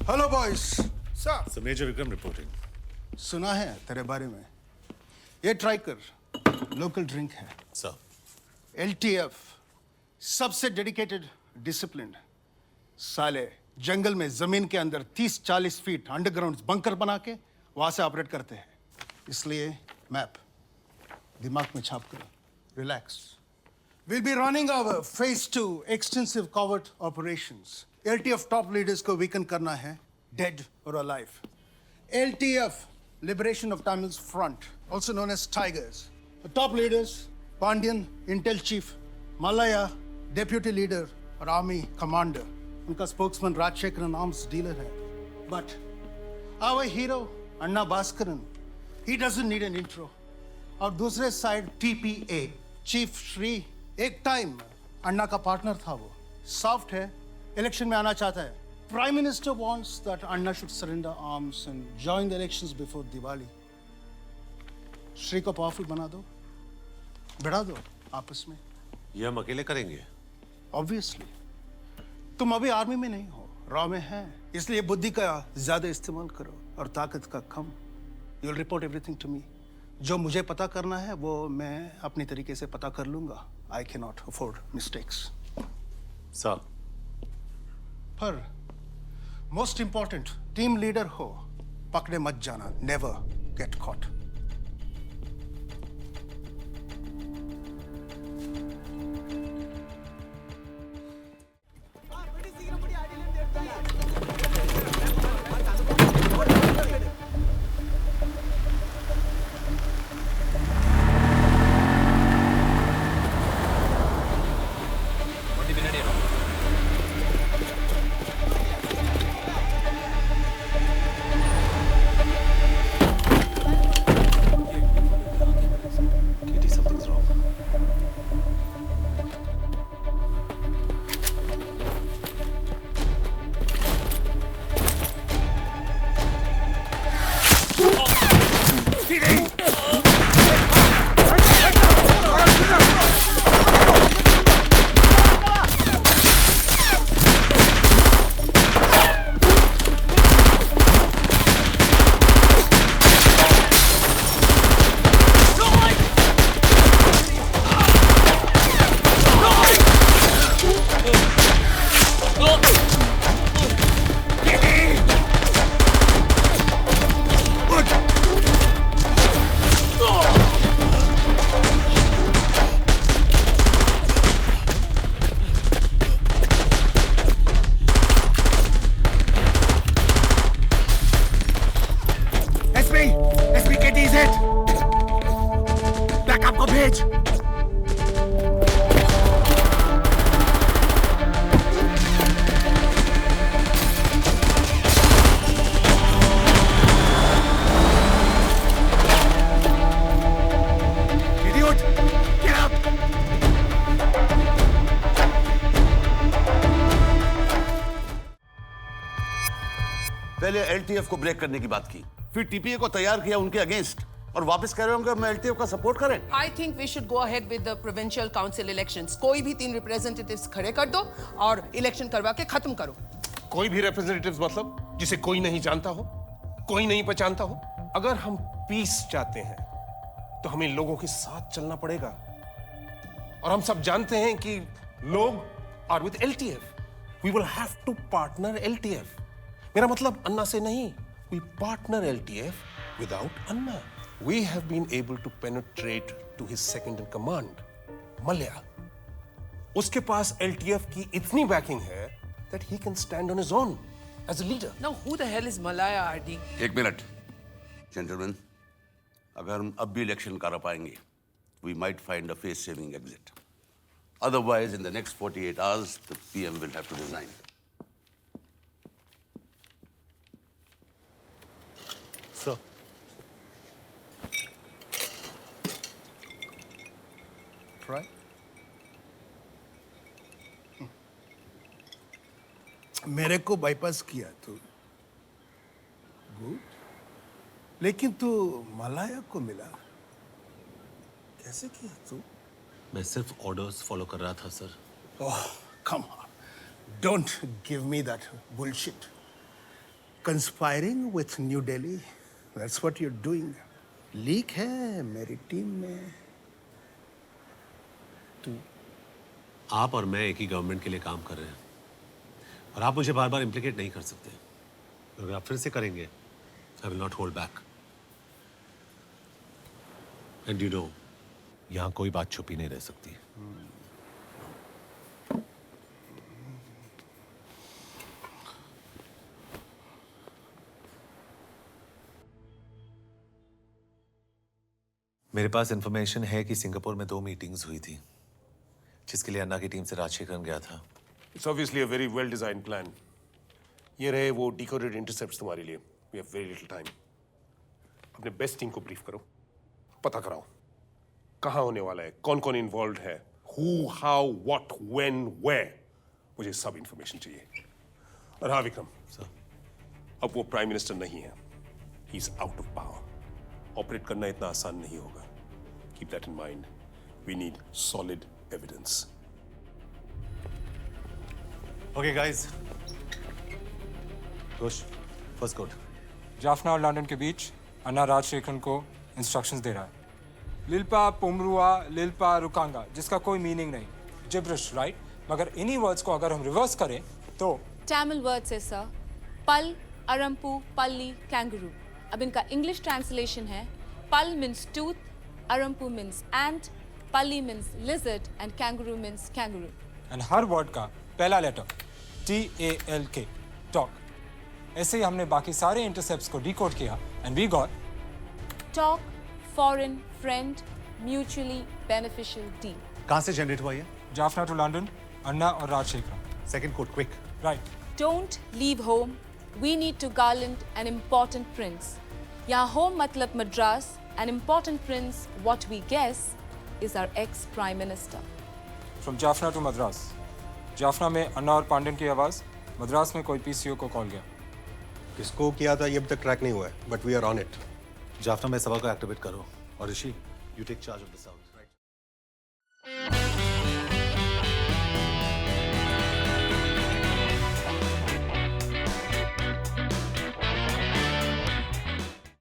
Hello boys. Sir So Major Vikram reporting. सुना है तेरे बारे में। ये ट्राई कर, लोकल ड्रिंक है। Sir. LTF सबसे डेडिकेटेड डिसिप्लिन। साले जंगल में जमीन के अंदर 30-40 फीट अंडरग्राउंड बंकर बना के वहां से ऑपरेट करते हैं। इसलिए मैप दिमाग में छाप कर relax. We'll be running our phase 2 extensive covert operations. LTF top leaders को weaken करना है, dead or alive. LTF, Liberation of Tamils Front, also known as Tigers. The top leaders, Pandian, Intel Chief, Malaya, Deputy Leader और Army Commander. उनका spokesman Rajshekharan arms dealer है. But our hero, Anna Bhaskaran, he doesn't need an intro. और दूसरे side TPA, Chief Shri, एक time अन्ना का partner था वो, soft है, इलेक्शन में आना चाहता है। Prime minister wants that Anna should surrender arms and join the elections before Diwali. Shri को पावरफुल बना दो, बढ़ा दो आपस में। ये हम अकेले करेंगे। ऑब्वियसली तुम अभी आर्मी में नहीं हो, रॉ में है, इसलिए बुद्धि का ज्यादा इस्तेमाल करो और ताकत का कम। You will report everything to me. जो मुझे पता करना है वो मैं अपनी तरीके से पता कर लूंगा। I cannot afford mistakes. Sir. पर most important, team leader हो, पकड़े मत जाना, never get caught. Something's wrong. पहले एलटीएफ को ब्रेक करने की बात की, फिर टीपीए को तैयार किया उनके अगेंस्ट, और वापस कह रहे होंगे हम एलटीएफ का सपोर्ट करें। I think we should go ahead with the provincial council elections. कोई भी 3 representatives खड़े कर दो और इलेक्शन करवा के खत्म करो। कोई भी रिप्रेजेंटेटिव्स मतलब जिसे कोई नहीं जानता हो, कोई नहीं पहचानता हो। अगर हम पीस चाहते हैं तो हमें लोगों के साथ चलना पड़ेगा, और हम सब जानते हैं कि लोग are with LTF. We will have to partner LTF. मेरा मतलब अन्ना से नहीं, we partner LTF without Anna. We have been able to penetrate to his second in command, Mallya. उसके पास एलटीएफ की इतनी बैकिंग है that he can stand on his own as a leader. Now who the hell is Malaya, RD? एक minute, gentleman, अगर हम अब भी इलेक्शन करा पाएंगे, we might find a face-saving exit. Otherwise, in the next 48 hours, the PM will have to resign. Sir. Try. मेरे को bypass किया तू, गुड, लेकिन तू मलाया को मिला, कैसे किया तू? मैं सिर्फ ऑर्डर्स फॉलो कर रहा था sir. Oh, come on, don't give me that bullshit. Conspiring with new Delhi, that's what you are doing. Leak है मेरी टीम में। आप और मैं एक ही गवर्नमेंट के लिए काम कर रहे हैं और आप मुझे बार बार इम्प्लीकेट नहीं कर सकते। अगर आप फिर से करेंगे, I will not hold back. And you know, यहां कोई बात छुपी नहीं रह सकती। मेरे पास इंफॉर्मेशन है कि सिंगापुर में 2 मीटिंग्स हुई थी, जिसके लिए अन्ना की टीम से राजशेखरन गया था। It's obviously a very well design plan. ये रहे वो डिकोडेड इंटरसेप्ट्स तुम्हारे लिए। We have very little time. अपने बेस्ट टीम को ब्रीफ करो, पता कराओ कहाँ होने वाला है, कौन कौन इन्वॉल्व है, who, how, what, when, where. मुझे सब इंफॉर्मेशन चाहिए। और हाँ विक्रम, सर, अब वो प्राइम मिनिस्टर नहीं है। He is out of power. Operate करना इतना आसान नहीं होगा। Keep that in mind. We need solid evidence. Okay guys, Ghosh, first code. Jaffna और लंदन के बीच अन्ना राजशेखरन को इंस्ट्रक्शंस दे रहा है। लिल्पा पुमरुआ लिल्पा रुकांगा, जिसका कोई मीनिंग नहीं, जिब्रिश, राइट? मगर इन्हीं वर्ड्स को अगर हम रिवर्स करें तो तमिल वर्ड है सर, पल, अरम्पू, पल्ली, कैंगरू। अब इनका इंग्लिश ट्रांसलेशन है, पल मीन्स टूथ, अरम्पू मीन्स एंट, पल्ली means lizard and kangaroo means kangaroo. And her word का पहला लेटर TALK, टॉक। ऐसे ही हमने बाकी सारे इंटरसेप्ट्स को डिकोड किया and we got talk, foreign, friend, mutually beneficial deal. कहां से जनरेट हुआ ये? जाफना टू लंदन, अन्ना और Rajasekharan. Second code, quick. Right. Don't leave home. We need to garland an important prince. यहाँ home मतलब Madras, an important prince, what we guess, is our ex-prime minister. From Jaffna to Madras. Jaffna में अन्ना और पांडेन की आवाज, मद्रास में कोई PCO को कॉल गया। किसको किया था ये अब तक ट्रैक नहीं हुआ है, but we are on it. Jaffna में सभा को एक्टिवेट करो और Rishi, you take charge of the south.